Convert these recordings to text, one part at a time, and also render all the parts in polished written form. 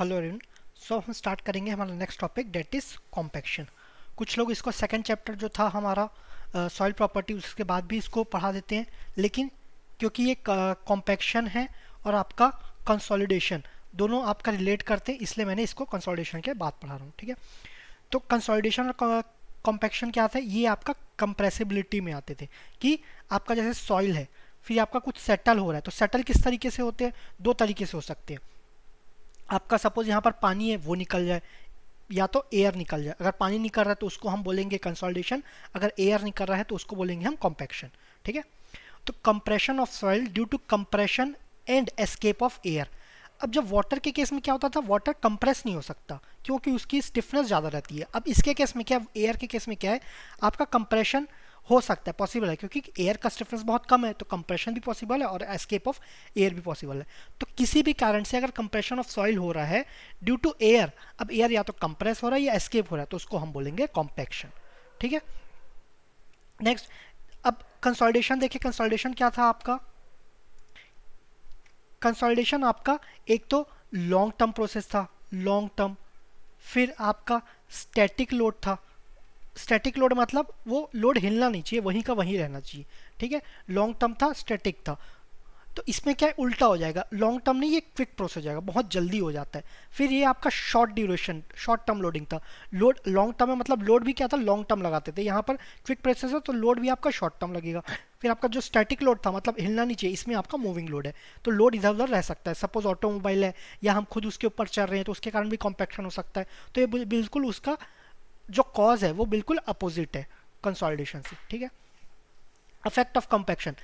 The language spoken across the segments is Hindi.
Hello everyone. सो हम स्टार्ट करेंगे हमारा next topic that is compaction. कुछ लोग इसको सेकंड चैप्टर जो था हमारा सॉइल प्रॉपर्टी उसके बाद भी इसको पढ़ा देते हैं, लेकिन क्योंकि ये कॉम्पैक्शन है और आपका कंसोलिडेशन दोनों आपका रिलेट करते हैं, इसलिए मैंने इसको कंसोलिडेशन के बाद पढ़ा रहा हूँ। ठीक है, तो कंसोलिडेशन और कॉम्पैक्शन क्या था, ये आपका कंप्रेसिबिलिटी में आते थे कि आपका जैसे सॉइल है, फिर आपका कुछ सेटल हो रहा है, तो सेटल किस तरीके से होते हैं, दो तरीके से हो सकते हैं। आपका सपोज यहाँ पर पानी है वो निकल जाए, या तो एयर निकल जाए। अगर पानी निकल रहा है तो उसको हम बोलेंगे कंसोलिडेशन, अगर एयर निकल रहा है तो उसको बोलेंगे हम कॉम्पैक्शन। ठीक है, तो compression of soil due to compression and escape of air. अब जब वाटर के केस में क्या होता था, वाटर कंप्रेस नहीं हो सकता क्योंकि उसकी स्टिफनेस ज़्यादा रहती है। अब इसके केस में क्या, एयर के केस में क्या है, आपका कंप्रेशन हो सकता है, पॉसिबल है, क्योंकि एयर का स्टिफनेस बहुत कम है, तो कंप्रेशन भी पॉसिबल है और एस्केप ऑफ एयर भी पॉसिबल है। तो किसी भी कारण से अगर कंप्रेशन ऑफ सॉइल हो रहा है ड्यू टू एयर, अब एयर या तो कंप्रेस हो रहा है या एस्केप हो रहा है, तो उसको हम बोलेंगे कॉम्पैक्शन। ठीक है, नेक्स्ट, अब कंसोलिडेशन देखिए, कंसोलिडेशन क्या था आपका, कंसोलिडेशन आपका एक तो लॉन्ग टर्म प्रोसेस था, लॉन्ग टर्म। फिर आपका स्टैटिक लोड था। स्टैटिक लोड मतलब वो लोड हिलना नहीं चाहिए, वहीं का वहीं रहना चाहिए। ठीक है, लॉन्ग टर्म था, स्टैटिक था। तो इसमें क्या है, उल्टा हो जाएगा, लॉन्ग टर्म नहीं, ये क्विक प्रोसेस हो जाएगा, बहुत जल्दी हो जाता है। फिर ये आपका short duration, short term loading था। लोड लॉन्ग टर्म में मतलब लोड भी क्या था, लॉन्ग टर्म लगाते थे, यहाँ पर क्विक प्रोसेस है तो लोड भी आपका शॉर्ट टर्म लगेगा। फिर आपका जो स्टैटिक लोड था मतलब हिलना नहीं चाहिए, इसमें आपका मूविंग लोड है, तो लोड इधर उधर रह सकता है। सपोज ऑटोमोबाइल है या हम खुद उसके ऊपर चल रहे हैं तो उसके कारण भी कॉम्पैक्शन हो सकता है। तो ये बिल्कुल उसका जो कॉज है वो बिल्कुल अपोजिट है कंसोलिडेशन से। ठीक है, इफेक्ट ऑफ कंपैक्शन,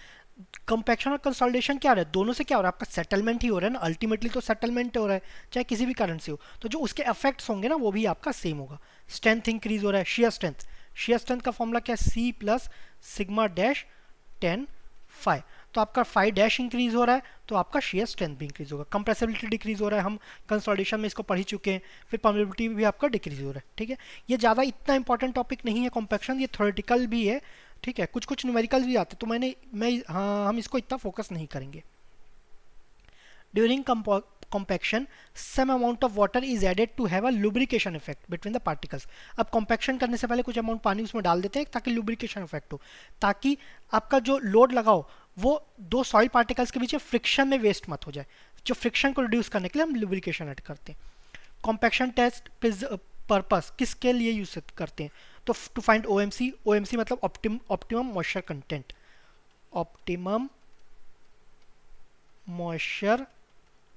कंपैक्शन और कंसोलिडेशन क्या हो रहा है, दोनों से क्या हो रहा है, आपका सेटलमेंट ही हो रहा है ना, अल्टीमेटली तो सेटलमेंट हो रहा है, चाहे किसी भी कारण से हो। तो जो उसके इफेक्ट्स होंगे ना वो भी आपका सेम होगा। स्ट्रेंथ इंक्रीज हो रहा है, शियर स्ट्रेंथ, शियर स्ट्रेंथ का फॉर्मूला क्या है, C plus sigma dash 10 five. तो आपका फाइव डैश इंक्रीज हो रहा है तो आपका शेयर स्ट्रेंथ भी इंक्रीज होगा। कंप्रेसिबिलिटी डिक्रीज हो रहा है, हम कंसोलिडेशन में इसको पढ़ ही चुके हैं। फिर परमेबिलिटी भी आपका डिक्रीज हो रहा है। ठीक है, ये ज़्यादा इतना इंपॉर्टेंट टॉपिक नहीं है कॉम्पैक्शन, ये थ्योरेटिकल भी है। ठीक है, कुछ कुछ न्यूमेरिकल भी आते, तो मैं हाँ, हम इसको इतना फोकस नहीं करेंगे। During compaction some amount of water is added to have a lubrication effect between the particles। अब compaction करने से पहले कुछ अमाउंट पानी उसमें डाल देते हैं ताकि lubrication effect हो, ताकि आपका जो लोड लगाओ वो दो सॉइल पार्टिकल्स के बीच फ्रिक्शन में वेस्ट मत हो जाए। जो फ्रिक्शन को रिड्यूस करने के लिए हम lubrication ऐड करते हैं। कॉम्पैक्शन टेस्ट पर्पस किसके लिए यूज करते हैं, तो टू फाइंड ओएमसी, ओएमसी मतलब optimum moisture content, optimum moisture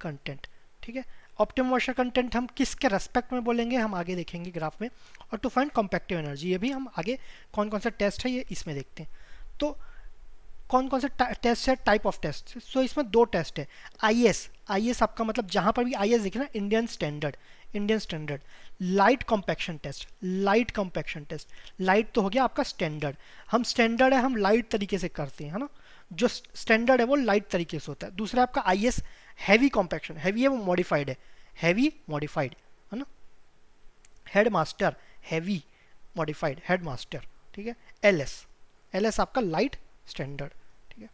content. ठीक है, ऑप्टिमम मॉइस्चर कंटेंट हम किसके रेस्पेक्ट में बोलेंगे, हम आगे देखेंगे ग्राफ में। और टू फाइंड कॉम्पैक्टिव एनर्जी, ये भी हम आगे कौन कौन सा टेस्ट है ये इसमें देखते हैं। तो कौन कौन से टेस्ट है, टाइप ऑफ टेस्ट, सो इसमें दो टेस्ट है। आईएस, आईएस आपका मतलब जहां पर भी आईएस दिखे ना, Indian standard, Indian standard. Light compaction test, light compaction test, light तो हो गया आपका स्टैंडर्ड, हम स्टैंडर्ड है हम लाइट तरीके से करते हैं, है ना, जो स्टैंडर्ड है वो लाइट तरीके से होता है। दूसरा आपका आईएस हैवी कॉम्पैक्शन, हैवी है वो मॉडिफाइड है, हैवी मॉडिफाइड, है ना, head master heavy modified head master. ठीक है, एलएस, एलएस आपका लाइट स्टैंडर्ड। ठीक है,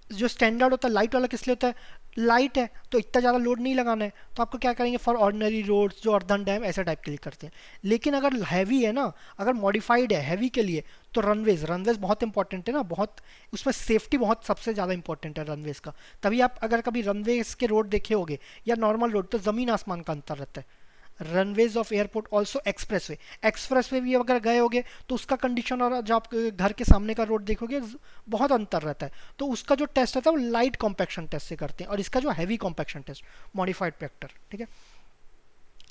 जो स्टैंडर्ड होता है लाइट वाला किस लिए होता है, लाइट है तो इतना ज़्यादा लोड नहीं लगाना है, तो आपको क्या करेंगे, फॉर ऑर्डिनरी रोड्स जो अर्दन डैम ऐसे टाइप के लिए करते हैं। लेकिन अगर हैवी है ना, अगर मॉडिफाइड है हैवी के लिए, तो रनवेज, रनवेज बहुत इंपॉर्टेंट है ना, बहुत उसमें सेफ्टी बहुत सबसे ज़्यादा इंपॉर्टेंट है रनवेज का। तभी आप अगर कभी रनवेज के रोड देखे होगे या नॉर्मल रोड, तो ज़मीन आसमान का अंतर रहता है। Runways of airport also expressway, expressway भी अगर गए होगे तो उसका कंडीशन और जब आप घर के सामने का रोड देखोगे बहुत अंतर रहता है। तो उसका जो टेस्ट रहता है वो लाइट कॉम्पैक्शन टेस्ट से करते हैं, और इसका जो heavy compaction test modified factor. ठीक है,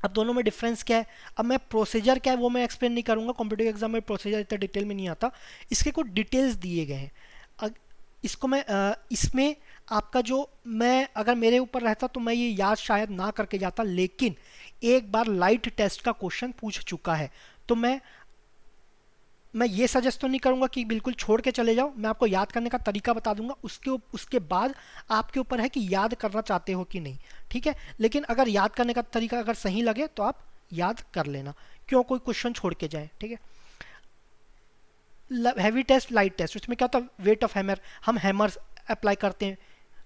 अब दोनों में डिफरेंस क्या है, अब मैं प्रोसीजर क्या है वो मैं एक्सप्लेन नहीं करूंगा, कॉम्पिटिटिव एग्जाम में प्रोसीजर इतना डिटेल में नहीं आता, इसके कुछ डिटेल्स दिए गए हैं। इसको मैं इसमें आपका जो, मैं अगर मेरे ऊपर रहता तो मैं ये याद शायद ना करके जाता, लेकिन एक बार लाइट टेस्ट का क्वेश्चन पूछ चुका है, तो मैं ये सजेस्ट तो नहीं करूंगा कि बिल्कुल छोड़ के चले जाओ, मैं आपको याद करने का तरीका बता दूंगा, उसके बाद आपके ऊपर है कि याद करना चाहते हो कि नहीं। ठीक है, लेकिन अगर याद करने का तरीका अगर सही लगे तो आप याद कर लेना, क्यों कोई क्वेश्चन छोड़ के जाए। ठीक है, हैवी टेस्ट, लाइट टेस्ट, उसमें क्या होता है, वेट ऑफ हैमर, हम हैमर अप्लाई करते हैं।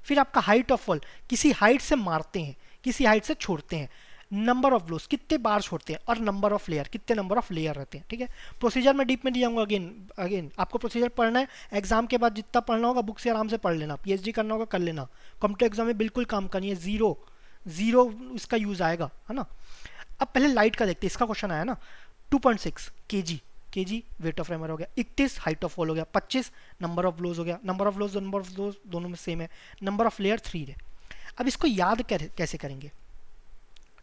फिर आपका हाइट ऑफ फॉल, किसी हाइट से मारते हैं, किसी हाइट से छोड़ते हैं। नंबर ऑफ ब्लोज कितने बार छोड़ते हैं, और नंबर ऑफ लेयर कितने नंबर ऑफ लेयर रहते हैं, ठीक है। प्रोसीजर में डीप में नहीं जाऊंगा, अगेन अगेन आपको प्रोसीजर पढ़ना है, एग्जाम के बाद जितना पढ़ना होगा बुक से आराम से पढ़ लेना, पीएचडी करना होगा कर लेना, कॉम्पिटिटिव एग्जाम में बिल्कुल काम करनी है, जीरो जीरो इसका यूज आएगा, है ना। अब पहले लाइट का देखते हैं, इसका क्वेश्चन आया ना। 2.6 केजी वेट ऑफ रैमर हो गया, 31 हाइट ऑफ फॉल हो गया, 25 नंबर ऑफ ब्लोज हो गया, नंबर ऑफ ब्लोज दोनों में सेम है, नंबर ऑफ लेयर 3 है। अब इसको याद कैसे करेंगे,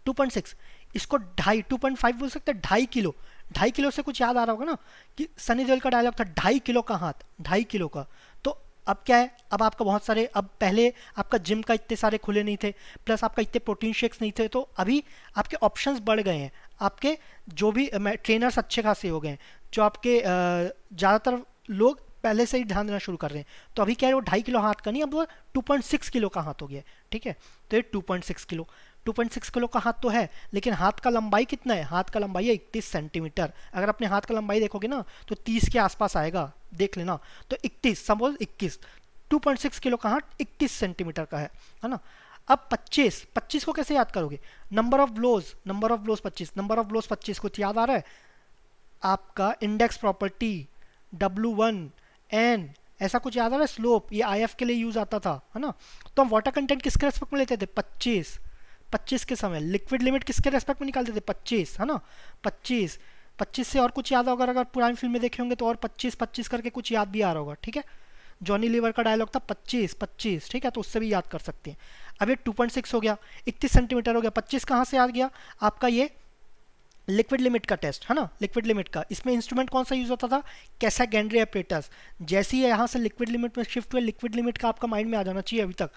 2.6 इसको 2.5 बोल सकते हैं, 2.5 किलो, 2.5 किलो से कुछ याद आ रहा होगा ना कि सनी देओल का डायलॉग था 2.5 किलो का हाथ, 2.5 किलो का। तो अब क्या है, अब आपका बहुत सारे, अब पहले आपका जिम का इतने सारे खुले नहीं थे, प्लस आपका इतने प्रोटीन शेक्स नहीं थे, तो अभी आपके ऑप्शंस बढ़ गए हैं, आपके जो भी ट्रेनर्स अच्छे खासे हो गए हैं, जो आपके ज़्यादातर लोग पहले से ही ध्यान देना शुरू कर रहे हैं। तो अभी क्या है, वो 2.5 किलो हाथ का नहीं, अब वो 2.6 किलो का हाथ हो गया, ठीक है। तो ये 2.6 किलो का हाथ तो है, लेकिन हाथ का लंबाई कितना है, हाथ का लंबाई है 31 सेंटीमीटर। अगर अपने हाथ का लंबाई देखोगे ना तो 30 के आसपास आएगा, देख लेना। तो 31 सपोज 21, 2.6 किलो का हाथ 31 सेंटीमीटर का है ना। अब 25 को कैसे याद करोगे, number of blows 25, number of blows 25 कुछ याद आ रहा है आपका, इंडेक्स प्रॉपर्टी W1 N ऐसा कुछ याद आ रहा है, स्लोप ये IF के लिए यूज आता था, है ना। तो हम वाटर कंटेंट किसके रेस्पेक्ट में लेते थे, 25 के समय, लिक्विड लिमिट किसके रेस्पेक्ट में निकालते थे, 25, है ना। 25 से और कुछ याद होगा, अगर पुरानी फिल्म में देखे होंगे तो और 25 करके कुछ याद भी आ रहा होगा, ठीक है। जॉनी लीवर का डायलॉग था 25, ठीक है, तो उससे भी याद कर सकते हैं। अब ये 2.6 हो गया, 31 सेंटीमीटर हो गया, 25 कहाँ से याद गया आपका, ये लिक्विड लिमिट का टेस्ट, है ना, लिक्विड लिमिट का। इसमें इंस्ट्रूमेंट कौन सा यूज होता था, कैसाग्रेंडरी एपरेटस। जैसे ही यहाँ से लिक्विड लिमिट में शिफ्ट हुआ, लिक्विड लिमिट का आपका माइंड में आ जाना चाहिए, अभी तक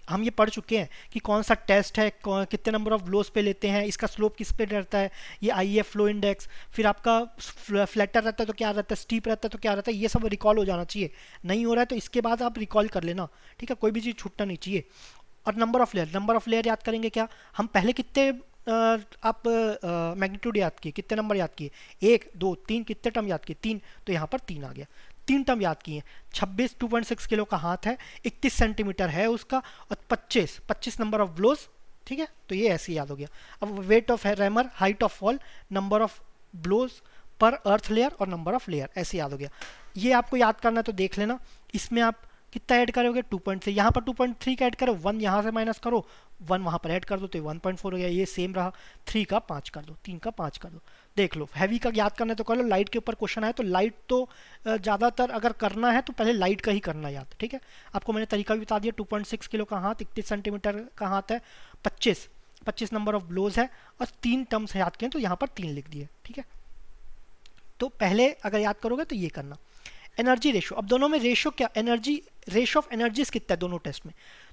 हम ये पढ़ चुके हैं कि कौन सा टेस्ट है, कितने नंबर ऑफ ब्लोज पे लेते हैं, इसका स्लोप किस पे रहता है, ये IF फ्लो इंडेक्स, फिर आपका फ्लैटर रहता है तो क्या रहता है, स्टीप रहता है तो क्या रहता है, ये सब रिकॉल हो जाना चाहिए। नहीं हो रहा है तो इसके बाद आप रिकॉल कर लेना, ठीक है, कोई भी चीज़ छूटना नहीं चाहिए। और नंबर ऑफ लेयर याद करेंगे क्या, हम पहले कितने आप मैग्नीट्यूड याद किए, कितने नंबर याद किए, 1 2 3, कितने टर्म याद किए, 3, तो यहाँ पर 3 आ गया, 3 टर्म याद किए। 2.6 किलो का हाथ है, 31 सेंटीमीटर है उसका, और 25 नंबर ऑफ ब्लोज, ठीक है, तो ये ऐसे याद हो गया। अब weight of rammer, height of fall, number of blows per earth layer और नंबर ऑफ लेयर, ऐसे याद हो गया। ये आपको याद करना है तो देख लेना, इसमें आप कितना ऐड करोगे, 2 से यहाँ पर 2.3 का ऐड करो, 1 यहाँ से माइनस करो, 1 वहाँ पर ऐड कर दो तो 1.4 हो गया, ये सेम रहा, 3 का 5 कर दो, 3 का 5 कर दो। देख लो, हैवी का याद करना है तो कर लो, लाइट के ऊपर क्वेश्चन आए तो लाइट तो ज़्यादातर अगर करना है तो पहले लाइट का ही करना याद, ठीक है। आपको मैंने तरीका भी बता दिया, 2.6 किलो का हाथ, 31 सेंटीमीटर का हाथ है, 25 नंबर ऑफ ब्लोज है, और 3 टर्म्स याद किए तो यहाँ पर 3 लिख दिए, ठीक है। तो पहले अगर याद करोगे तो ये करना। एनर्जी रेशो, अब दोनों में रेशो क्या, एनर्जी रेशो ऑफ एनर्जीज कितना है दोनों टेस्ट में,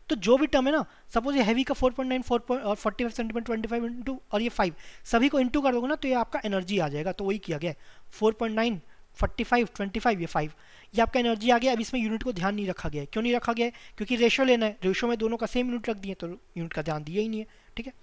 तो जो भी टर्म है ना, सपोज ये हैवी का 4.9 और 45 सेंटीमीटर 25 इंटू और ये 5, सभी को इंटू कर दोगे ना तो ये आपका एनर्जी आ जाएगा, तो वही किया गया है, 4.9 45 25 ये 5, ये आपका एनर्जी आ गया। अब इसमें यूनिट को ध्यान नहीं रखा गया है, क्यों नहीं रखा गया है, क्योंकि रेशो लेना है, रेशो में दोनों का सेम यूनिट रख दिए तो यूनिट का ध्यान दिया ही नहीं है, ठीक है।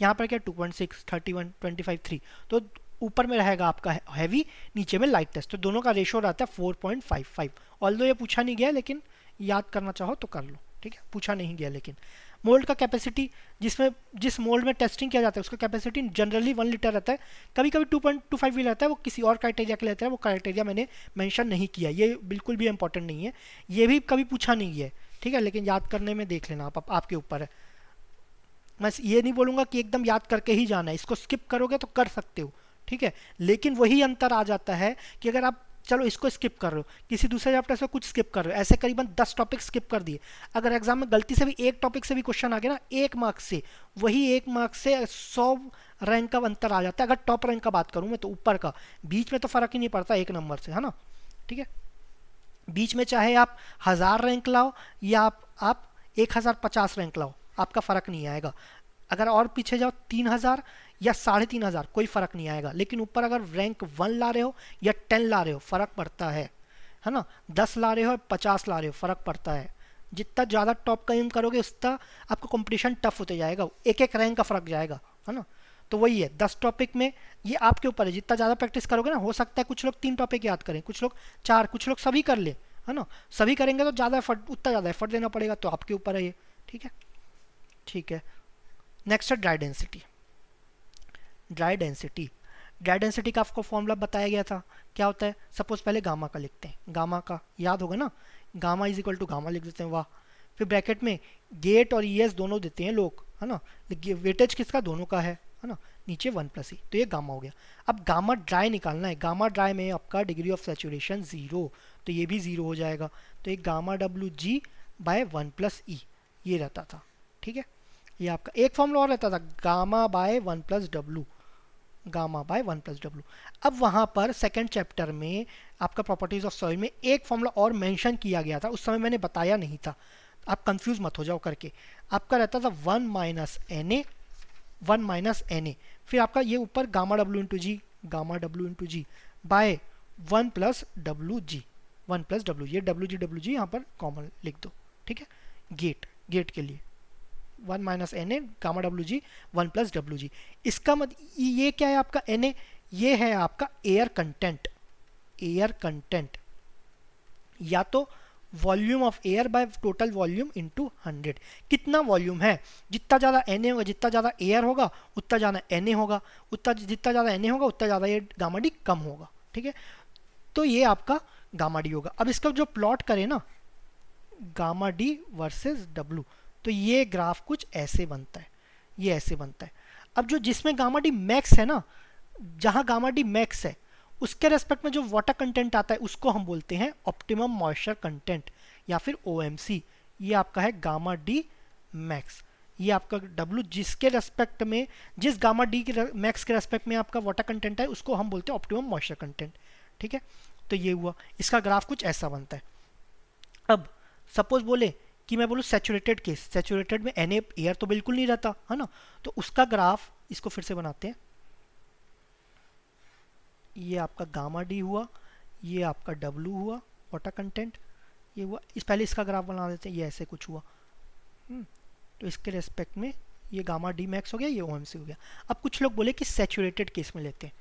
यहाँ पर क्या 2.6 31 25 3, तो ऊपर में रहेगा आपका हैवी, नीचे में लाइट टेस्ट, तो दोनों का रेशो रहता है 4.55। ऑल्दो ये पूछा नहीं गया, लेकिन याद करना चाहो तो कर लो, ठीक है, पूछा नहीं गया। लेकिन मोल्ड का कैपेसिटी, जिस मोल्ड में टेस्टिंग किया जाता है उसका कैपेसिटी जनरली 1 लीटर रहता है, कभी कभी 2.25 भी रहता है, वो किसी और क्राइटेरिया के लेते हैं, वो क्राइटेरिया मैंने मेंशन नहीं किया, ये बिल्कुल भी इंपॉर्टेंट नहीं है, ये भी कभी पूछा नहीं है, ठीक है, लेकिन याद करने में देख लेना आपके ऊपर है। मैं ये नहीं बोलूँगा कि एकदम याद करके ही जाना है, इसको स्किप करोगे तो कर सकते हो, ठीक है, लेकिन वही अंतर आ जाता है कि अगर आप चलो इसको स्किप कर रहे हो, किसी दूसरे चैप्टर से कुछ स्किप कर रहे हो, ऐसे करीबन 10 टॉपिक स्किप कर दिए, अगर एग्जाम में गलती से भी एक टॉपिक से भी क्वेश्चन आ गया ना, 1 मार्क से, वही 1 मार्क से 100 रैंक का अंतर आ जाता है। अगर टॉप रैंक का बात करूँ मैं तो ऊपर का, बीच में तो फर्क ही नहीं पड़ता 1 नंबर से, है ना, ठीक है। बीच में चाहे आप 1000 रैंक लाओ या आप 1050 रैंक लाओ, आपका फर्क नहीं आएगा। अगर और पीछे जाओ 3000 या 3500, कोई फ़र्क नहीं आएगा, लेकिन ऊपर अगर रैंक 1 ला रहे हो या 10 ला रहे हो, फ़र्क पड़ता है ना, 10 ला रहे हो 50 ला रहे हो, फ़र्क पड़ता है। जितना ज़्यादा टॉप का एम करोगे उतना आपका कंपटीशन टफ होते जाएगा, एक एक रैंक का फ़र्क जाएगा, है ना। तो वही है, 10 टॉपिक में ये आपके ऊपर है, जितना ज़्यादा प्रैक्टिस करोगे ना, हो सकता है कुछ लोग 3 टॉपिक याद करें, कुछ लोग 4, कुछ लोग सभी कर ले, है ना। सभी करेंगे तो ज़्यादा एफर्ट, उतना ज़्यादा एफर्ट देना पड़ेगा, तो आपके ऊपर है ये, ठीक है। नेक्स्ट है dry density. Dry density. Dry density का आपको फॉर्मूला बताया गया था, क्या होता है? सपोज पहले गामा का लिखते हैं, गामा का याद होगा ना, gamma is equal to gamma लिख देते हैं, वाह। फिर ब्रैकेट में गेट और ईएस दोनों देते हैं लोग, है ना, वेटेज किसका? दोनों का है ना, नीचे 1 + ई, तो ये गामा हो गया। अब गामा ड्राई निकालना है, गामा ड्राई में आपका डिग्री ऑफ सेचुरेशन 0, तो ये भी 0 हो जाएगा, तो ये गामा डब्ल्यू जी बाय 1 + ई ये रहता था, ठीक है। ये आपका एक फॉर्मूला और रहता था, gamma by 1 + W, gamma by 1 + W. अब वहाँ पर सेकंड चैप्टर में आपका प्रॉपर्टीज ऑफ सॉइल में एक फॉर्मूला और मेंशन किया गया था, उस समय मैंने बताया नहीं था, आप कंफ्यूज मत हो जाओ करके। आपका रहता था 1 - Na, 1 - Na, फिर आपका ये ऊपर gamma W into ji, gamma W into ji by 1 + W G, 1 + W, ये डब्ल्यू जी यहाँ पर कॉमन लिख दो, ठीक है। गेट के लिए 1 - Na gamma W G 1 + W जी। इसका ये क्या है आपका Na? ये है आपका एयर कंटेंट, एयर कंटेंट, या तो volume of air by total volume into 100। कितना वॉल्यूम है, जितना ज़्यादा Na होगा, जितना ज़्यादा एयर होगा उतना ज़्यादा Na होगा, उतना जितना ज़्यादा Na होगा उतना ज़्यादा ये गामा डी कम होगा, ठीक है। तो ये आपका गामा डी होगा। अब इसका जो प्लॉट करें ना, गामा डी वर्सेस डब्ल्यू, तो ये ग्राफ कुछ ऐसे बनता है, ये ऐसे बनता है। अब जो जिसमें गामा डी मैक्स है ना, जहाँ गामा डी मैक्स है उसके रेस्पेक्ट में जो वाटर कंटेंट आता है उसको हम बोलते हैं ऑप्टिमम मॉइस्चर कंटेंट या फिर ओएमसी। ये आपका है गामा डी मैक्स। ये आपका डब्ल्यू जिसके रेस्पेक्ट में, जिस गामा डी के मैक्स के रेस्पेक्ट में आपका वाटर कंटेंट है उसको हम बोलते हैं ऑप्टिमम मॉइस्चर कंटेंट, ठीक है। तो ये हुआ, इसका ग्राफ कुछ ऐसा बनता है। अब सपोज बोले कि मैं बोलूँ सैचुरेटेड केस, सैचुरेटेड में Na एयर तो बिल्कुल नहीं रहता है ना, तो उसका ग्राफ इसको फिर से बनाते हैं। ये आपका गामा डी हुआ, ये आपका डब्ल्यू हुआ वाटर कंटेंट, ये हुआ, इस पहले इसका ग्राफ बना देते हैं, ये ऐसे कुछ हुआ। तो इसके रेस्पेक्ट में ये गामा डी मैक्स हो गया, ये ओएमसी हो गया। अब कुछ लोग बोले कि सैचुरेटेड केस में लेते हैं,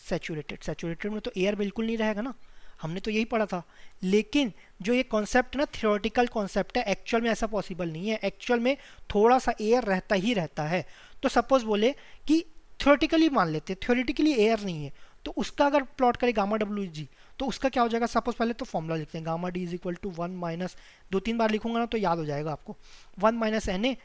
सैचुरेटेड में तो एयर बिल्कुल नहीं रहेगा ना, हमने तो यही पढ़ा था। लेकिन जो ये कॉन्सेप्ट ना थियोरेटिकल कॉन्सेप्ट है, एक्चुअल में ऐसा पॉसिबल नहीं है, एक्चुअल में थोड़ा सा एयर रहता ही रहता है। तो सपोज बोले कि थियोरेटिकली मान लेते हैं, थियोरेटिकली एयर नहीं है, तो उसका अगर प्लॉट करें गामा डब्ल्यू जी, तो उसका क्या हो जाएगा? सपोज पहले तो फॉर्मूला लिखते हैं, gamma D is equal to 1 minus, 2-3 बार लिखूंगा ना तो याद हो जाएगा आपको, 1 - Na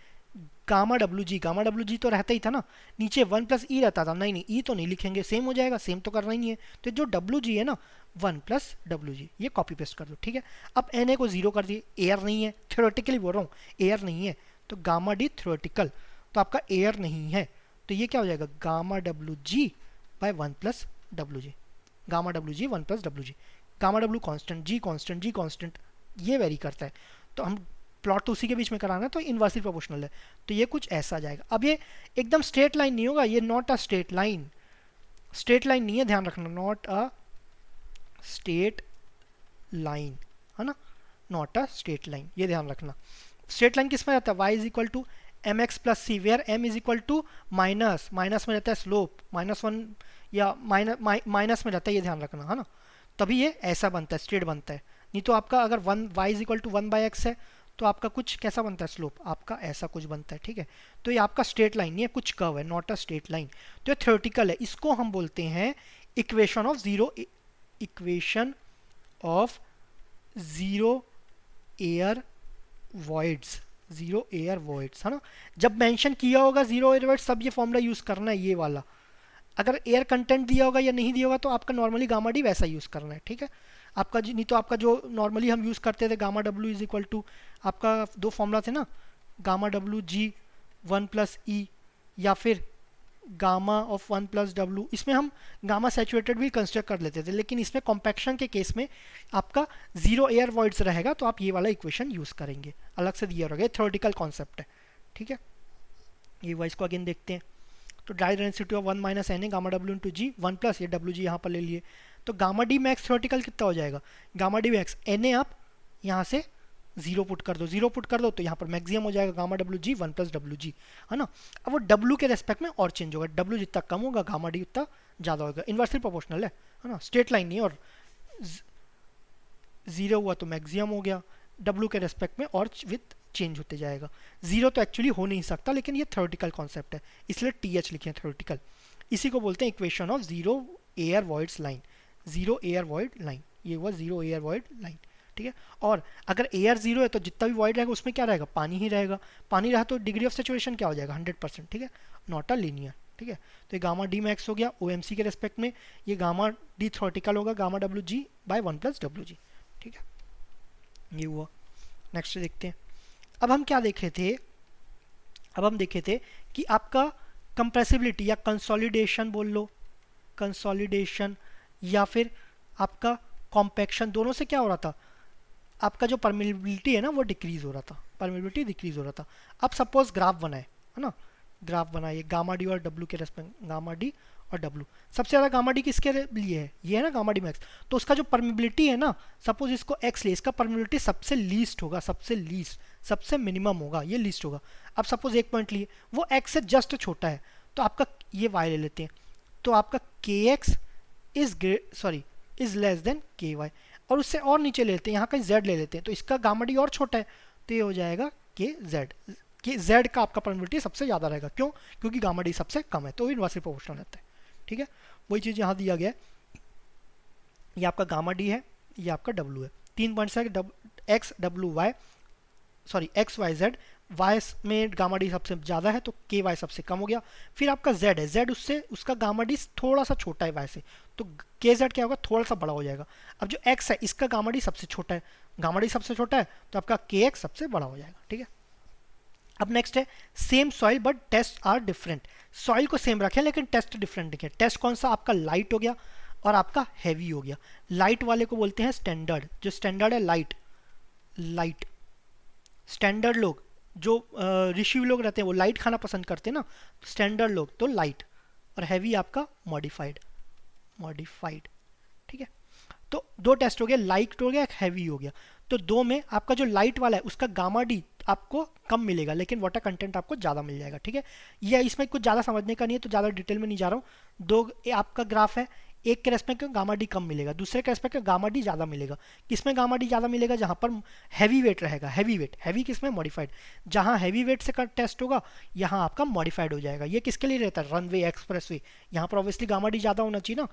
गामा डब्ल्यू जी तो रहता ही था ना, नीचे 1 + ई रहता था, नहीं ई तो नहीं लिखेंगे, सेम हो जाएगा, सेम तो करना ही है। तो जो डब्ल्यू जी है ना 1 + डब्ल्यू जी, ये कॉपी पेस्ट कर दो, ठीक है। अब Na को 0 कर दिए, एयर नहीं है, थ्योरेटिकली बोल रहा हूँ, एयर नहीं है, तो गामा डी थ्योरेटिकल, तो आपका एयर नहीं है, तो ये क्या हो जाएगा? Gamma W G by 1 + W G, gamma W G 1 + W G, gamma W constant, G constant, G constant, ये वेरी करता है। तो हम प्लॉट तो उसी के बीच में कराना है, तो इन्वर्सली प्रोपोर्शनल है, तो ये कुछ ऐसा जाएगा। अब ये एकदम स्ट्रेट लाइन नहीं होगा, ये not a straight line, straight line नहीं है, ध्यान रखना, नॉट अ स्ट्रेट लाइन, है ना, नॉट अ स्ट्रेट लाइन, ये ध्यान रखना। स्ट्रेट लाइन किस में रहता है? y is equal to mx + c, where m is equal to minus, minus में रहता है स्लोप, -1 या माइनस में रहता है, ये ध्यान रखना, है ना। तभी ये ऐसा बनता है, स्ट्रेट बनता है। नहीं तो आपका अगर y is equal to 1/x है तो आपका कुछ कैसा बनता है? स्लोप आपका ऐसा कुछ बनता है, ठीक है। तो ये आपका स्ट्रेट लाइन नहीं है, कुछ कर्व है, नॉट अ स्ट्रेट लाइन, तो ये थ्योरेटिकल है। इसको हम बोलते हैं equation of zero, equation of zero air voids, zero air voids, है ना। जब मेंशन किया होगा जीरो एयर वॉइड्स सब ये फॉर्मूला यूज करना है, ये वाला। अगर एयर कंटेंट दिया होगा या नहीं दिया होगा तो आपका नॉर्मली गामा डी वैसा यूज करना है, ठीक है। आपका नहीं तो आपका जो नॉर्मली हम यूज़ करते थे gamma W is equal to, आपका 2 फॉर्मूला थे ना, गामा डब्ल्यू जी 1 + ई या फिर गामा ऑफ 1 + डब्ल्यू, इसमें हम गामा सैचुरेटेड भी कंसिडर कर लेते थे, लेकिन इसमें कॉम्पैक्शन के केस में आपका जीरो एयर वॉइड्स रहेगा, तो आप ये वाला इक्वेशन यूज़ करेंगे, अलग से दिया रहेगा, थ्योरेटिकल कॉन्सेप्ट है, ठीक है। ये वाइज को अगेन देखते हैं, तो dry density of 1 - Na gamma W into G 1 + ये डब्ल्यू जी यहाँ पर ले लिए, तो गामा डी मैक्स थ्योरेटिकल कितना हो जाएगा? गामा डी मैक्स Na आप यहाँ से 0 पुट कर दो, 0 पुट कर दो तो यहाँ पर मैक्सिमम हो जाएगा गामा डब्ल्यू जी 1 + डब्ल्यू जी, है ना। अब वो डब्ल्यू के रेस्पेक्ट में और चेंज होगा, डब्ल्यू जितना कम होगा गामा डी उतना ज़्यादा होगा, इन्वर्सली प्रोपोर्शनल है ना, स्ट्रेट लाइन नहीं, और 0 हुआ तो मैक्सिमम हो गया, डब्ल्यू के रेस्पेक्ट में और विथ चेंज होते जाएगा। 0 तो एक्चुअली हो नहीं सकता, लेकिन ये थ्योरेटिकल कॉन्सेप्ट है, इसलिए TH लिखे थ्योरेटिकल। इसी को बोलते हैं equation of zero air voids line, zero air void line, ये हुआ जीरो एयर वॉइड लाइन, ठीक है। और अगर एयर जीरो है तो जितना भी वॉइड रहेगा उसमें क्या रहेगा, पानी ही रहेगा, पानी रहा तो डिग्री ऑफ सेचुरेशन क्या हो जाएगा, 100%, ठीक है, नॉट अ लीनियर, ठीक है। तो ये गामा डी मैक्स हो गया ओएमसी के रेस्पेक्ट में, ये गामा डी थ्योरेटिकल होगा gamma W G by 1+W G, ठीक है, ये हुआ। नेक्स्ट देखते हैं। अब हम क्या देखे थे, अब हम देखे थे कि आपका कंप्रेसिबिलिटी या कंसोलिडेशन बोल लो, कंसोलिडेशन या फिर आपका कॉम्पैक्शन, दोनों से क्या हो रहा था, आपका जो परमिबिलिटी है ना वो डिक्रीज हो रहा था, परमिबिलिटी डिक्रीज हो रहा था। अब सपोज ग्राफ बनाए, है ना, ग्राफ बनाइए गामा डी और डब्ल्यू के रेस्पेक्ट, गामा डी और डब्ल्यू, सबसे ज़्यादा गामा डी किसके लिए है, ये है ना गामा डी मैक्स, तो उसका जो परमिबिलिटी है ना, सपोज इसको एक्स ले, इसका परमिबिलिटी सबसे लीस्ट होगा, सबसे लीस्ट, सबसे मिनिमम होगा, ये लीस्ट होगा। अब सपोज एक पॉइंट लिए, वो एक्स से जस्ट छोटा है, तो आपका ये वाई ले लेते हैं, तो आपका के एक्स इज लेस देन के वाई, और उससे और नीचे ले लेते हैं, यहाँ कहीं जेड ले लेते हैं, तो इसका गामा डी और छोटा है, तो ये हो जाएगा के जेड, कि जेड का आपका परमिबिलिटी सबसे ज़्यादा रहेगा, क्यों, क्योंकि गामा डी सबसे कम है, तो इनवर्सली प्रोपोर्शनल रहता है, ठीक है। वही चीज़ यहाँ दिया गया है, ये आपका गामा डी है, ये आपका डब्ल्यू है, 3 पॉइंट्स है, X W Y, sorry X Y Z, Y में गामा डी सबसे ज़्यादा है तो के वाई सबसे कम हो गया। फिर आपका जेड है, जेड उससे उसका गामा डी थोड़ा सा छोटा है वाई से, तो के जेड क्या होगा, थोड़ा सा बड़ा हो जाएगा। अब जो एक्स है इसका गामा डी सबसे छोटा है, गामा डी सबसे छोटा है तो आपका के एक्स सबसे बड़ा हो जाएगा, ठीक है। अब नेक्स्ट है same soil but test are different, soil को सेम रखें लेकिन टेस्ट डिफरेंट रखें। टेस्ट कौन सा, आपका लाइट हो गया और आपका हैवी हो गया। लाइट वाले को बोलते हैं स्टैंडर्ड, जो स्टैंडर्ड है लाइट, लाइट स्टैंडर्ड लोग जो ऋषि लोग रहते हैं वो लाइट खाना पसंद करते हैं ना, स्टैंडर्ड लोग तो लाइट, और हैवी आपका मॉडिफाइड, मॉडिफाइड, ठीक है। तो दो टेस्ट हो गया, लाइट हो गया, एक हैवी हो गया। तो दो में आपका जो लाइट वाला है उसका गामा डी आपको कम मिलेगा लेकिन वाटर कंटेंट आपको ज़्यादा मिल जाएगा, ठीक है। यह इसमें कुछ ज़्यादा समझने का नहीं है तो ज़्यादा डिटेल में नहीं जा रहा हूँ। दो आपका ग्राफ है, एक के रेस्पेक्ट में गामा डी कम मिलेगा, दूसरे के रेस्पेक्ट में गामा डी ज़्यादा मिलेगा। किसमें गामा डी ज़्यादा मिलेगा, जहाँ पर हैवी वेट रहेगा, हैवी वेट, हैवी किसमें, मॉडिफाइड, जहाँ हैवी वेट से टेस्ट होगा यहाँ आपका मॉडिफाइड हो जाएगा। ये किसके लिए रहता है, रनवे एक्सप्रेस वे, यहाँ पर ऑब्वियसली गामा डी ज़्यादा होना चाहिए ना,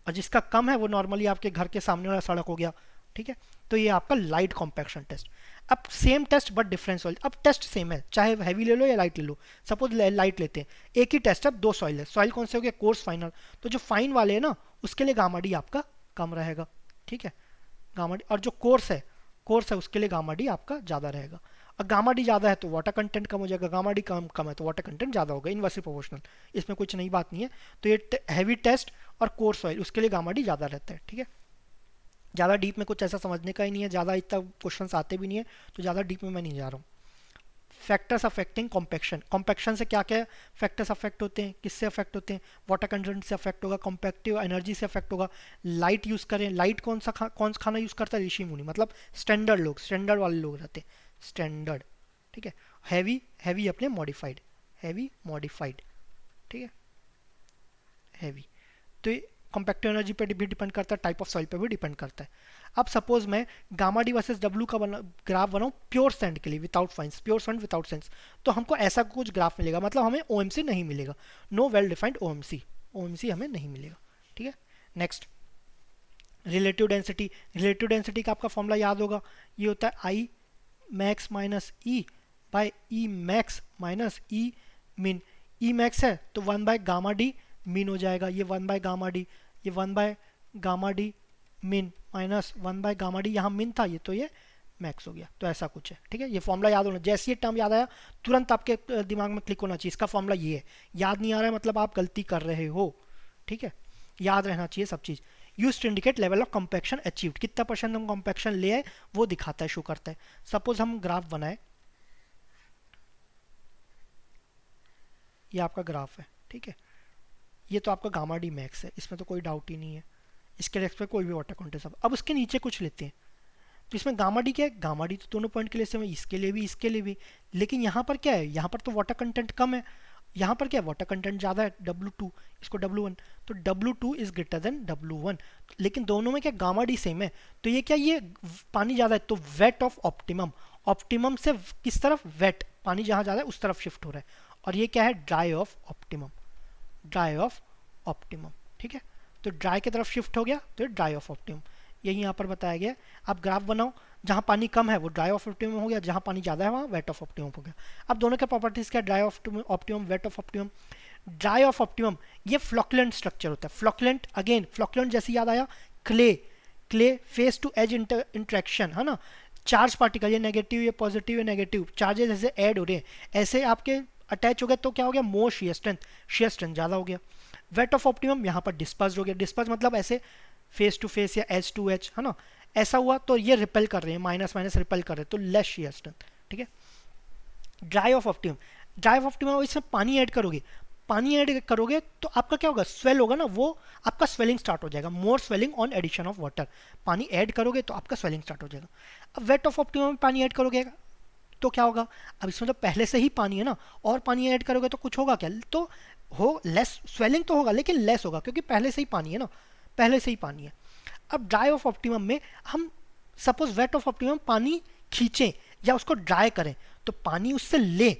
और जिसका कम है वो नॉर्मली आपके घर के सामने वाला सड़क हो गया, ठीक है। तो ये आपका लाइट कॉम्पैक्शन टेस्ट। अब same test but difference soil, अब टेस्ट सेम है चाहे हैवी ले लो या लाइट ले लो। सपोज लाइट लेते हैं, एक ही टेस्ट, अब दो सॉइल है, सॉइल कौन से हो गया, कोर्स फाइनल, तो जो फाइन वाले है ना उसके लिए गामा डी आपका कम रहेगा, ठीक है, गामा डी, और जो कोर्स है उसके लिए गामा डी आपका ज़्यादा रहेगा। और गामा डी ज़्यादा है तो वाटर कंटेंट कम हो जाएगा, गामा डी कम है तो वाटर कंटेंट ज़्यादा होगा, इनवर्सली प्रोपोर्शनल, इसमें कुछ नई बात नहीं है। तो ये हैवी टेस्ट और कोर्स सॉइल उसके लिए गामा डी ज़्यादा रहता है, ठीक है। ज़्यादा डीप में कुछ ऐसा समझने का ही नहीं है, ज़्यादा इतना क्वेश्चंस आते भी नहीं है तो ज़्यादा डीप में मैं नहीं जा रहा हूँ। फैक्टर्स अफेक्टिंग कॉम्पैक्शन, कॉम्पैक्शन से क्या क्या फैक्टर्स अफेक्ट होते हैं, किससे अफेक्ट होते हैं, वाटर कंटेंट से अफेक्ट होगा, कॉम्पैक्टिव एनर्जी से अफेक्ट होगा, लाइट यूज़ करें, लाइट कौन सा खाना यूज़ करता है, ऋषि मुनि, मतलब स्टैंडर्ड लोग, स्टैंडर्ड वाले लोग रहते हैं, स्टैंडर्ड, ठीक है। हैवी अपने मॉडिफाइड, हैवी मॉडिफाइड, ठीक है, हैवी। तो कॉम्पैक्टिव एनर्जी पे भी डिपेंड करता है, टाइप ऑफ सॉइल पे भी डिपेंड करता है। अब सपोज मैं गामा डी वर्सेस डब्ल्यू का ग्राफ बनाऊँ प्योर सैंड के लिए, without फाइंस, pure sand without sense, तो हमको ऐसा कुछ ग्राफ मिलेगा, मतलब हमें ओएमसी नहीं मिलेगा, नो वेल डिफाइंड ओएमसी हमें नहीं मिलेगा, ठीक है। Next relative density, relative density का आपका फॉर्मूला याद होगा, ये होता है e max minus e by e max minus e min. E max है तो 1 बाय गामा डी मीन हो जाएगा, ये 1 बाय गामा डी, ये 1 बाय गामा डी मिन माइनस 1 बाय गामा डी, यहाँ मिन था ये तो ये मैक्स हो गया, तो ऐसा कुछ है, ठीक है। ये फॉर्मूला याद होना, जैसे ये टर्म याद आया तुरंत आपके दिमाग में क्लिक होना चाहिए, इसका फॉर्मूला ये है, याद नहीं आ रहा है मतलब आप गलती कर रहे हो, ठीक है, याद रहना चाहिए सब चीज़। Use to indicate level of compaction achieved, कितना परसेंट हम कॉम्पैक्शन ले आए वो दिखाता है, शो करता है। सपोज हम ग्राफ बनाए, ये आपका ग्राफ है, ठीक है, ये तो आपका गामा डी मैक्स है, इसमें तो कोई डाउट ही नहीं है, इसके रेस्पेक्ट कोई भी वाटर कंटेंट सब। अब उसके नीचे कुछ लेते हैं, तो इसमें गामा डी क्या है, गामा डी तो दोनों पॉइंट के लिए सेम है, इसके लिए भी इसके लिए भी, लेकिन यहाँ पर क्या है, यहाँ पर तो वाटर कंटेंट कम है, यहाँ पर क्या है वाटर कंटेंट ज़्यादा है, W2, इसको W1, तो W2 is greater than W1, लेकिन दोनों में क्या गामा डी सेम है, तो ये क्या, ये पानी ज़्यादा है तो वेट ऑफ ऑप्टिमम, ऑप्टिमम से किस तरफ, वेट पानी जहाँ ज़्यादा है उस तरफ शिफ्ट हो रहा है, और ये क्या है dry of optimum, dry of optimum. ठीक है, तो ड्राई की तरफ शिफ्ट हो गया तो ड्राई ऑफ ऑप्टिमम, यही यहाँ पर बताया गया है। आप ग्राफ बनाओ, जहाँ पानी कम है वो ड्राई ऑफ ऑप्टिमम हो गया, जहाँ पानी ज़्यादा है वहाँ वेट ऑफ ऑप्टिमम हो गया। अब दोनों के प्रॉपर्टीज़ क्या, dry of optimum, wet of optimum. Dry of optimum ये फ्लोकुलेंट स्ट्रक्चर होता है। फ्लोकुलेंट, अगेन फ्लोकुलेंट जैसे याद आया, clay, clay face to edge interaction है ना, चार्ज पार्टिकल, ये नेगेटिव ये पॉजिटिव ये नेगेटिव चार्जेस ऐसे ऐड हो रहे हैं, ऐसे आपके अटैच हो गए तो क्या हो गया, मोर शेयर स्ट्रेंथ ज़्यादा हो गया। वेट ऑफ ऑप्टिमम यहाँ पर डिस्पर्स हो गया, डिस्पर्स मतलब ऐसे फेस टू फेस या एच टू एच है ना, ऐसा हुआ तो ये रिपेल कर रहे हैं, माइनस माइनस रिपेल कर रहे हैं तो लेस शेयर स्ट्रेंथ। ठीक है, dry of optimum, dry of optimum इसमें पानी ऐड करोगे, पानी ऐड करोगे तो आपका क्या होगा, स्वेल होगा ना, वो आपका स्वेलिंग स्टार्ट हो जाएगा, more swelling on addition of water. पानी ऐड करोगे तो आपका स्वेलिंग स्टार्ट हो जाएगा। अब वेट ऑफ ऑप्टिमम में पानी ऐड करोगे तो क्या होगा, अब इसमें तो पहले से ही पानी है ना, और पानी ऐड करोगे तो कुछ होगा क्या, तो हो लेस स्वेलिंग तो होगा लेकिन लेस होगा, क्योंकि पहले से ही पानी है ना, पहले से ही पानी है। अब ड्राई ऑफ ऑप्टिमम में हम सपोज वेट ऑफ ऑप्टिमम पानी खींचें या उसको ड्राई करें तो पानी उससे ले,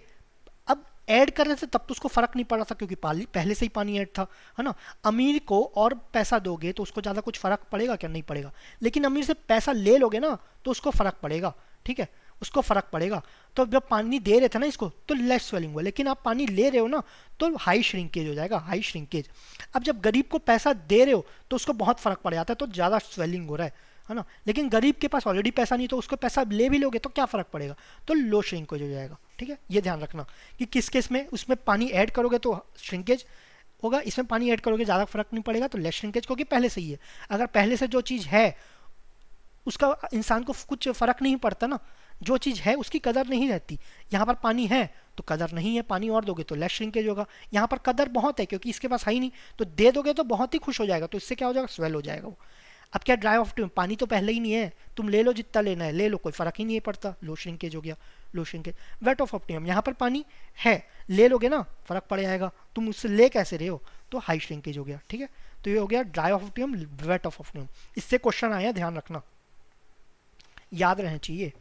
अब ऐड करने से तब तो उसको फर्क नहीं पड़ा था क्योंकि पहले से ही पानी ऐड था है ना। अमीर को और पैसा दोगे तो उसको ज़्यादा कुछ फर्क पड़ेगा क्या, नहीं पड़ेगा, लेकिन अमीर से पैसा ले लोगे ना तो उसको फर्क पड़ेगा। ठीक है, उसको फर्क पड़ेगा। तो जब पानी दे रहे थे ना इसको तो लेस स्वेलिंग हुआ, लेकिन आप पानी ले रहे हो ना तो हाई श्रिंकेज हो जाएगा, हाई श्रिंकेज। अब जब गरीब को पैसा दे रहे हो तो उसको बहुत फर्क पड़ जाता है, तो ज़्यादा स्वेलिंग हो रहा है ना, लेकिन गरीब के पास ऑलरेडी पैसा नहीं तो उसको पैसा ले भी लोगे तो क्या फ़र्क पड़ेगा, तो लो श्रिंकेज हो जाएगा। ठीक है, ये ध्यान रखना कि किस केस में उसमें पानी ऐड करोगे तो श्रिंकेज होगा, इसमें पानी ऐड करोगे ज़्यादा फर्क नहीं पड़ेगा तो लेस श्रिंकेज, क्योंकि पहले से ही है। अगर पहले से जो चीज़ है उसका इंसान को कुछ फ़र्क नहीं पड़ता ना, जो चीज़ है उसकी कदर नहीं रहती। यहाँ पर पानी है तो कदर नहीं है, पानी और दोगे तो लेस श्रिंकेज होगा। यहाँ पर कदर बहुत है क्योंकि इसके पास है ही नहीं, तो दे दोगे तो बहुत ही खुश हो जाएगा, तो इससे क्या हो जाएगा, स्वेल हो जाएगा वो। अब क्या ड्राई ऑफ, पानी तो पहले ही नहीं है, तुम ले लो जितना लेना है ले लो, कोई फ़र्क ही नहीं पड़ता, लो श्रिंकेज हो गया, लो श्रिंकेज। वेट ऑफ ऑप्टिमम, यहाँ पर पानी है, ले लोगे ना फ़र्क पड़ जाएगा, तुम उससे ले कैसे रहे हो, तो हाई श्रिंकेज हो गया। ठीक है, तो ये हो गया dry of optimum, wet of optimum. इससे क्वेश्चन आया, ध्यान रखना, याद रहना चाहिए।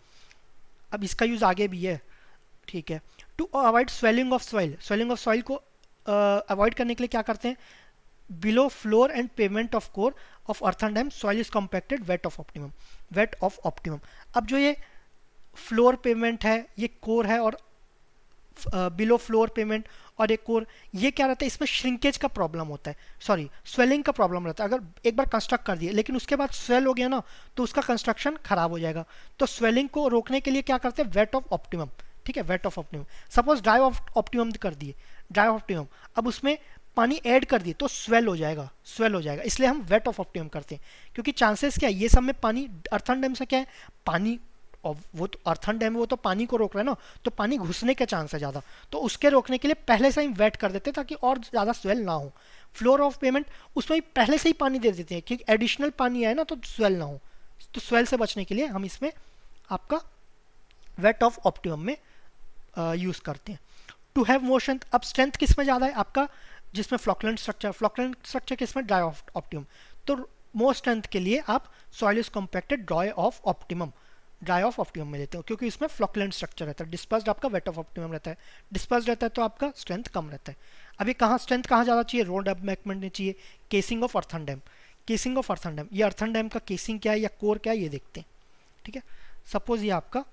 अब इसका यूज़ आगे भी है। ठीक है, to avoid swelling of soil, swelling of soil को अवॉइड करने के लिए क्या करते हैं, below floor and pavement of core of earthen dam soil is compacted, wet of optimum, wet of optimum. अब जो ये फ्लोर पेमेंट है, ये कोर है, और बिलो फ्लोर पेमेंट और एक कोर, ये क्या रहता है, इसमें श्रिंकेज का प्रॉब्लम होता है, सॉरी स्वेलिंग का प्रॉब्लम रहता है। अगर एक बार कंस्ट्रक्ट कर दिए लेकिन उसके बाद स्वेल हो गया ना तो उसका कंस्ट्रक्शन खराब हो जाएगा, तो स्वेलिंग को रोकने के लिए क्या करते हैं, वेट ऑफ ऑप्टिमम। ठीक है, wait of optimum. Suppose dry of optimum कर दिए, ड्राई ऑप्टिमम, अब उसमें पानी ऐड कर दिए तो स्वेल हो जाएगा, स्वेल हो जाएगा, इसलिए हम वेट ऑफ ऑप्टिमम करते हैं। क्योंकि चांसेस क्या है, ये सब में पानी, अर्थन डैम से क्या है, पानी, और वो तो अर्थन डैम है वो तो पानी को रोक रहा है ना, तो पानी घुसने के चांस है ज़्यादा, तो उसके रोकने के लिए पहले से ही वेट कर देते हैं ताकि और ज़्यादा स्वेल ना हो। फ्लोर ऑफ पेमेंट, उसमें ही पहले से ही पानी दे देते हैं क्योंकि एडिशनल पानी आए ना तो स्वेल ना हो, तो स्वेल से बचने के लिए हम इसमें आपका वेट ऑफ ऑप्टिमम में यूज़ करते हैं। टू हैव मोशन, अब स्ट्रेंथ किस में ज़्यादा है आपका, जिसमें फ्लोकुलेंट स्ट्रक्चर किस में, ड्राई ऑफ ऑप्टिमम, तो मोर स्ट्रेंथ के लिए आप soil is compacted dry of optimum, dry of optimum में लेते हो क्योंकि इसमें फ्लोकुलेंट स्ट्रक्चर रहता है। डिस्पर्स्ड आपका वेट ऑफ ऑप्टिमम रहता है, डिस्पर्स्ड रहता है तो आपका स्ट्रेंथ कम रहता है। अभी कहाँ स्ट्रेंथ कहाँ ज़्यादा चाहिए, रोड एम्बैंकमेंट में चाहिए, casing of earthen dam, casing of earthen dam, ये अर्थन डैम का केसिंग क्या है या कोर क्या है ये देखते हैं। ठीक है, सपोज ये आपका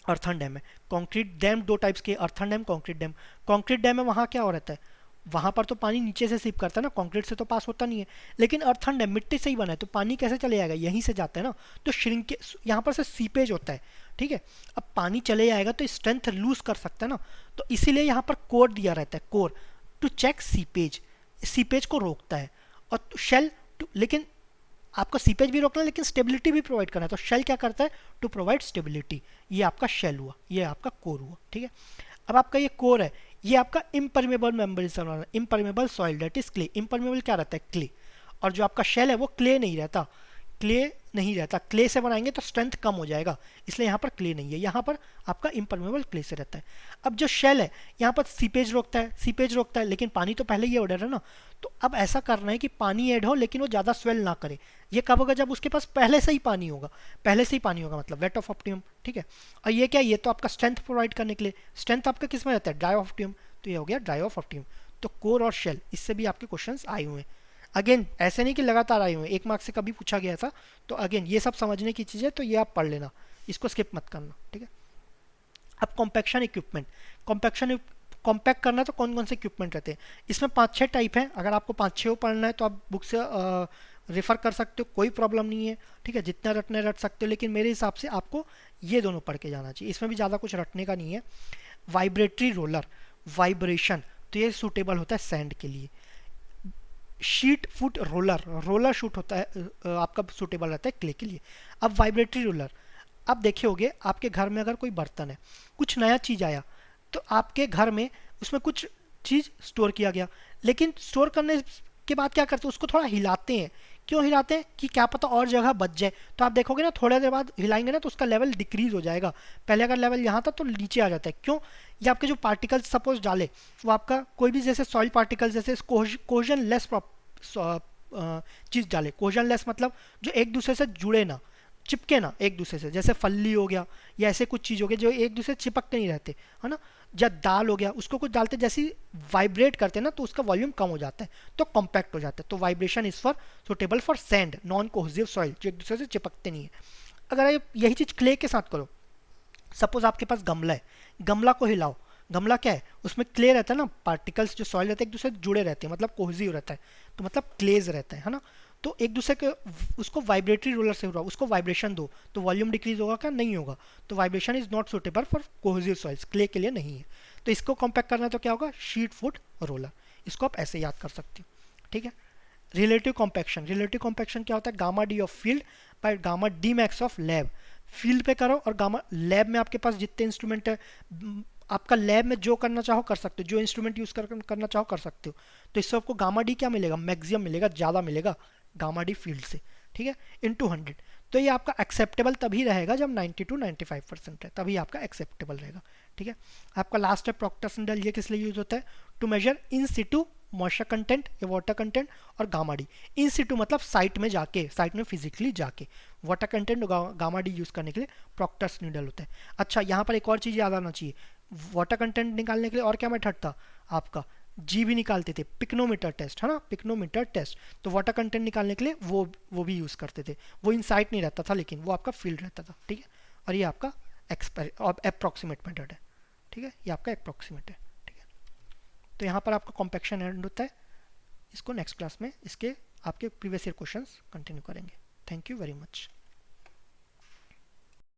अर्थन डैम है, कंक्रीट डैम, दो टाइप्स के, earthen dam, concrete dam. Concrete dam में वहाँ क्या हो रहता है, वहाँ पर तो पानी नीचे से सीप करता है ना, कंक्रीट से तो पास होता नहीं है, लेकिन अर्थन डैम मिट्टी से ही बना है तो पानी कैसे चले जाएगा, यहीं से जाता है ना, तो श्रिंके यहाँ पर से सीपेज होता है। ठीक है, अब पानी चले जाएगा तो स्ट्रेंथ लूज कर सकता है ना, तो इसीलिए यहाँ पर कोर दिया रहता है, core to check seepage, seepage को रोकता है, और शेल लेकिन आपको सीपेज भी रोकना है लेकिन स्टेबिलिटी भी प्रोवाइड करना है, तो शेल क्या करता है, टू प्रोवाइड स्टेबिलिटी, ये आपका शेल हुआ, ये आपका कोर हुआ। ठीक है, अब आपका ये कोर है, ये आपका impermeable membrane, impermeable soil that is clay, impermeable क्या रहता है, क्ले, और जो आपका शेल है वो क्ले नहीं रहता, क्ले नहीं रहता, क्ले से बनाएंगे तो स्ट्रेंथ कम हो जाएगा, इसलिए यहाँ पर क्ले नहीं है, यहाँ पर आपका इम्परमेबल क्ले से रहता है। अब जो शेल है यहाँ पर सीपेज रोकता है, सीपेज रोकता है, लेकिन पानी तो पहले ही ऑर्डर है ना, तो अब ऐसा करना है कि पानी ऐड हो लेकिन वो ज़्यादा स्वेल ना करे। ये कब होगा, जब उसके पास पहले से ही पानी होगा, पहले से ही पानी होगा, मतलब वेट ऑफ ऑप्टिमम। ठीक है, और ये क्या, ये तो आपका स्ट्रेंथ प्रोवाइड करने के लिए, स्ट्रेंथ आपका किस में रहता है, ड्राई ऑफ ऑप्टिमम, तो ये हो गया ड्राई ऑफ ऑप्टिमम। तो कोर और शेल, इससे भी आपके क्वेश्चंस आए हुए हैं। अगेन ऐसे नहीं कि लगातार आए हुए हैं, 1 मार्क से कभी पूछा गया था। तो अगेन ये सब समझने की चीज़ है, तो ये आप पढ़ लेना, इसको स्किप मत करना, ठीक है। अब कॉम्पैक्शन इक्विपमेंट, कॉम्पैक्शन कॉम्पैक्ट करना तो कौन कौन से इक्विपमेंट रहते हैं, इसमें 5-6 टाइप हैं। अगर आपको 5-6 पढ़ना है तो आप बुक से रेफर कर सकते हो, कोई प्रॉब्लम नहीं है, ठीक है। जितना रटने रट सकते हो, लेकिन मेरे हिसाब से आपको ये दोनों पढ़ के जाना चाहिए, इसमें भी ज़्यादा कुछ रटने का नहीं है। वाइब्रेटरी रोलर, वाइब्रेशन, तो ये सूटेबल होता है सैंड के लिए। Sheet foot roller, roller shoot होता है आपका सूटेबल रहता है क्ले के लिए। अब वाइब्रेटरी रोलर, अब देखे होगे आपके घर में अगर कोई बर्तन है, कुछ नया चीज़ आया, तो आपके घर में उसमें कुछ चीज़ स्टोर किया गया, लेकिन स्टोर करने के बाद क्या करते हैं, उसको थोड़ा हिलाते हैं। क्यों हिलाते हैं, कि क्या पता और जगह बच जाए। तो आप देखोगे ना, थोड़ी देर बाद हिलाएंगे ना तो उसका लेवल डिक्रीज हो जाएगा। पहले अगर लेवल यहाँ था तो नीचे आ जाता है। क्यों, ये आपके जो पार्टिकल्स सपोज डाले, वो आपका कोई भी जैसे सॉइल पार्टिकल्स, जैसे कोजन लेस चीज़ डाले, कोजन लेस मतलब जो एक दूसरे से जुड़े ना, चिपके ना एक दूसरे से, जैसे फल्ली हो गया या ऐसे कुछ चीज़ हो गया जो एक दूसरे से चिपकते नहीं रहते, है ना। या दाल हो गया, उसको कुछ डालते जैसी वाइब्रेट करते हैं ना, तो उसका वॉल्यूम कम हो जाता है, तो कॉम्पैक्ट हो जाता है। तो vibration is for suitable for sand, non cohesive soil, जो एक दूसरे से चिपकते नहीं है। अगर आप यही चीज़ क्ले के साथ करो, सपोज आपके पास गमला है, गमला को हिलाओ, गमला क्या है, उसमें क्ले रहता है ना, पार्टिकल्स जो सॉइल रहते हैं एक दूसरे से जुड़े रहते हैं, मतलब कोहेसिव रहता है, तो मतलब क्लेज रहता है ना। तो एक दूसरे के, उसको वाइब्रेटरी रोलर से हो रहा, उसको वाइब्रेशन दो, तो वॉल्यूम डिक्रीज होगा क्या, नहीं होगा। तो vibration is not suitable for cohesive soils, clay के लिए नहीं है। तो इसको कॉम्पैक्ट करना है तो क्या होगा, शीट फुट रोलर, इसको आप ऐसे याद कर सकते हो, ठीक है। रिलेटिव कॉम्पैक्शन, रिलेटिव कॉम्पैक्शन क्या होता है, gamma D of field by gamma D max of lab. Field पे करो और गामा लैब में आपके पास जितने इंस्ट्रूमेंट है, आपका लैब में जो करना चाहो कर सकते हो, जो इंस्ट्रूमेंट यूज करना चाहो कर सकते हो। तो इससे आपको गामा डी क्या मिलेगा, मैक्सिमम मिलेगा, ज़्यादा मिलेगा गामा डी फील्ड से, ठीक है, इनटू 100। तो ये आपका एक्सेप्टेबल तभी रहेगा जब 90 to 95% है, तभी आपका एक्सेप्टेबल रहेगा, ठीक है। आपका लास्ट है प्रोक्टर सिंडल, ये किस लिए यूज होता है, to measure in situ moisture content या वाटर कंटेंट। और गामा डी, इन सिटू मतलब साइट में जाके, साइट में फिजिकली जाके। Water content gamma D use करने के लिए प्रोक्टर्स नीडल होता है। अच्छा, यहाँ पर एक और चीज़ याद आना चाहिए, वाटर कंटेंट निकालने के लिए और क्या मेथड था आपका, जी भी निकालते थे, पिक्नोमीटर टेस्ट, है ना, पिक्नोमीटर टेस्ट। तो वाटर कंटेंट निकालने के लिए वो भी यूज़ करते थे। वो इनसाइट नहीं रहता था, लेकिन वो आपका फील्ड रहता था, ठीक है। और ये आपका अप्रोक्सीमेट मेथड है, ठीक है, ये आपका अप्रोक्सीमेट है, ठीक है। तो यहाँ पर आपका कॉम्पैक्शन एंड होता है। इसको नेक्स्ट क्लास में इसके आपके प्रीवियस ईयर क्वेश्चंस कंटिन्यू करेंगे। Thank you very much.